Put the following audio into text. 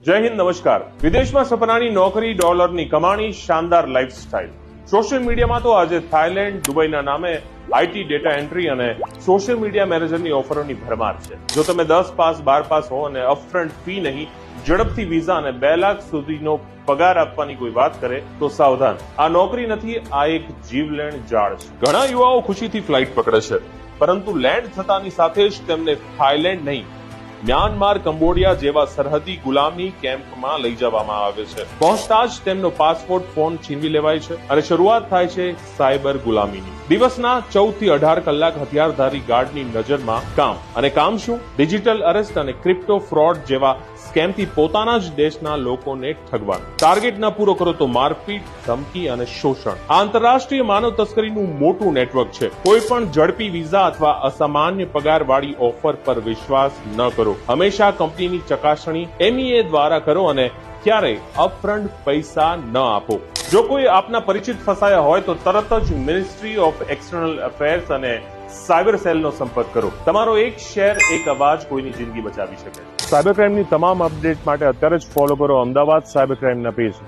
જય હિન્દ, નમસ્કાર। વિદેશમાં સપનાની નોકરી, ડોલરની કમાણી, શાનદાર લાઈફસ્ટાઈલ। સોશિયલ મીડિયામાં તો આજે થાઈલેન્ડ, દુબઈના નામે આઈટી, ડેટા એન્ટ્રી અને સોશિયલ મીડિયા મેનેજરની ઓફરોની ભરમાર છે। જો તમે 10 પાસ 12 પાસ હો અને અપફ્રન્ટ ફી નહીં, ઝડપથી વિઝા અને 2 લાખ સુધીનો પગાર આપવાની કોઈ વાત કરે તો સાવધાન, આ નોકરી નથી, આ એક જીવલેણ જાળ છે। ઘણા યુવાઓ ખુશીથી ફ્લાઇટ પકડે છે, પરંતુ લેન્ડ થતાની સાથે જ તેમને થાઈલેન્ડ નહીં, મ્યાનમાર, કંબોડિયા જેવા સરહદી ગુલામી કેમ્પમાં લઈ જવામાં આવે છે। પહોંચતા જ તેમનો પાસપોર્ટ, ફોન છીનવી લેવાય છે અને શરૂઆત થાય છે સાયબર ગુલામીની। દિવસના 14 થી 18 કલાક હથિયારધારી ગાર્ડની નજરમાં કામ, અને કામ શું? ડિજિટલ અરેસ્ટ અને ક્રિપ્ટો ફ્રોડ જેવા સ્કેમથી પોતાના જ દેશના લોકોને ઠગવાનું। ટાર્ગેટ ન પૂરો કરો તો મારપીટ, ધમકી અને શોષણ। આ આંતરરાષ્ટ્રીય માનવ તસ્કરીનું મોટું નેટવર્ક છે। કોઈ પણ ઝડપી વિઝા અથવા અસામાન્ય પગારવાળી ઓફર પર વિશ્વાસ ન કરો। હંમેશા કંપનીની ચકાસણી MEA દ્વારા કરો અને ક્યારેય અપફ્રન્ટ પૈસા ન આપો। જો કોઈ આપના પરિચિત ફસાયા હોય તો તરત જ મિનિસ્ટ્રી ઓફ એક્સટર્નલ અફેર્સ અને સાયબર સેલનો સંપર્ક કરો। તમારો એક શેર, એક અવાજ કોઈની જિંદગી બચાવી શકે। સાયબર ક્રાઇમની તમામ અપડેટ માટે અત્યારે જ ફોલો કરો અમદાવાદ સાયબર ક્રાઇમના પેજ।